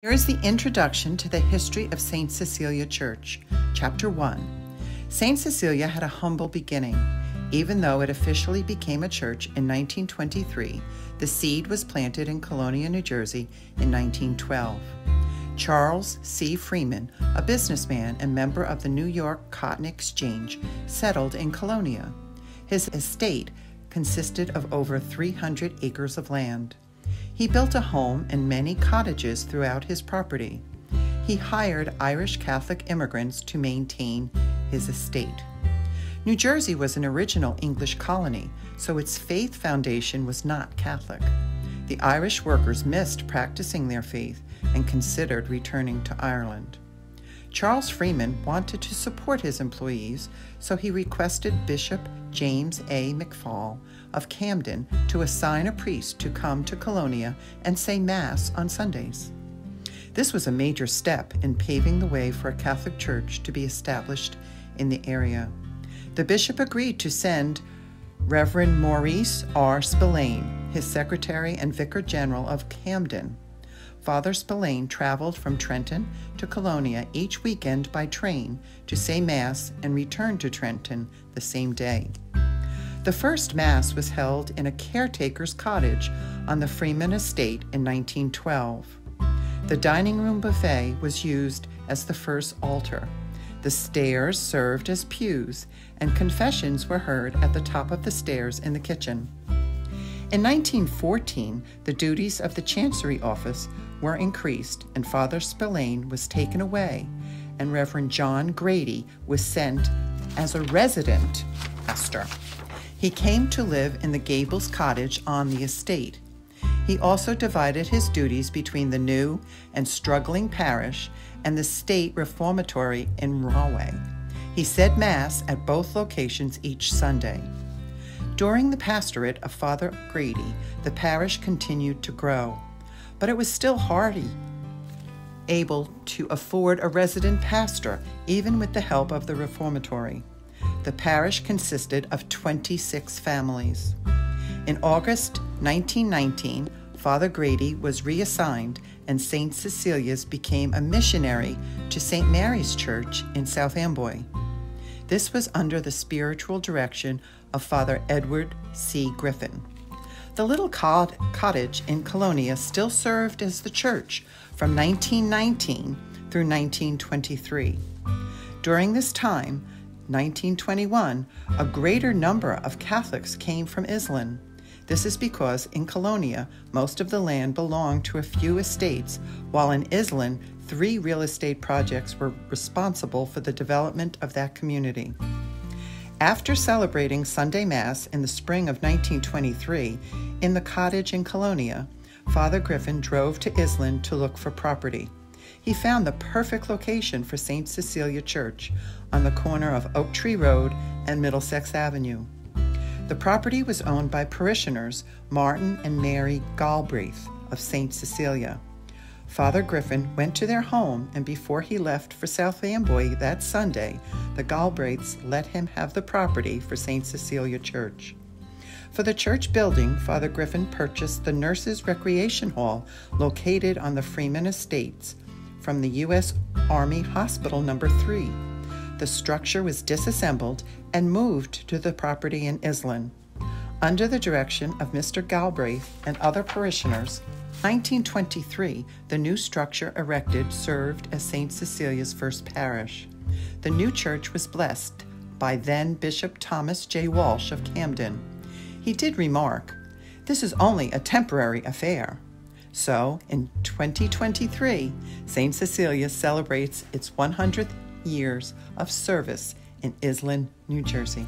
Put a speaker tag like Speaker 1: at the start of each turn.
Speaker 1: Here is the introduction to the history of St. Cecilia Church, Chapter 1. St. Cecilia had a humble beginning. Even though it officially became a church in 1923, the seed was planted in Colonia, New Jersey in 1912. Charles C. Freeman, a businessman and member of the New York Cotton Exchange, settled in Colonia. His estate consisted of over 300 acres of land. He built a home and many cottages throughout his property. He hired Irish Catholic immigrants to maintain his estate. New Jersey was an original English colony, so its faith foundation was not Catholic. The Irish workers missed practicing their faith and considered returning to Ireland. Charles Freeman wanted to support his employees, so he requested Bishop James A. McFall of Camden to assign a priest to come to Colonia and say Mass on Sundays. This was a major step in paving the way for a Catholic church to be established in the area. The bishop agreed to send Reverend Maurice R. Spillane, his secretary and vicar general of Camden. Father Spillane traveled from Trenton to Colonia each weekend by train to say Mass and returned to Trenton the same day. The first Mass was held in a caretaker's cottage on the Freeman estate in 1912. The dining room buffet was used as the first altar. The stairs served as pews, and confessions were heard at the top of the stairs in the kitchen. In 1914, the duties of the Chancery Office were increased, and Father Spillane was taken away, and Reverend John Grady was sent as a resident pastor. He came to live in the Gables cottage on the estate. He also divided his duties between the new and struggling parish and the state reformatory in Rahway. He said Mass at both locations each Sunday. During the pastorate of Father Grady, the parish continued to grow, but it was still hardly able to afford a resident pastor, even with the help of the reformatory. The parish consisted of 26 families. In August 1919, Father Grady was reassigned, and St. Cecilia's became a missionary to St. Mary's Church in South Amboy. This was under the spiritual direction of Father Edward C. Griffin. The little cottage in Colonia still served as the church from 1919 through 1923. During this time, 1921, a greater number of Catholics came from Islin. This is because in Colonia, most of the land belonged to a few estates, while in Islin, 3 real estate projects were responsible for the development of that community. After celebrating Sunday Mass in the spring of 1923 in the cottage in Colonia, Father Griffin drove to Islin to look for property. He found the perfect location for St. Cecilia Church on the corner of Oak Tree Road and Middlesex Avenue. The property was owned by parishioners Martin and Mary Galbraith of St. Cecilia. Father Griffin went to their home, and before he left for South Amboy that Sunday, the Galbraiths let him have the property for St. Cecilia Church. For the church building, Father Griffin purchased the Nurses' Recreation Hall located on the Freeman Estates from the U.S. Army Hospital No. 3. The structure was disassembled and moved to the property in Islin. Under the direction of Mr. Galbraith and other parishioners, 1923, the new structure erected served as St. Cecilia's first parish. The new church was blessed by then Bishop Thomas J. Walsh of Camden. He did remark, "This is only a temporary affair." So, in 2023, St. Cecilia celebrates its 100th years of service in Islin, New Jersey.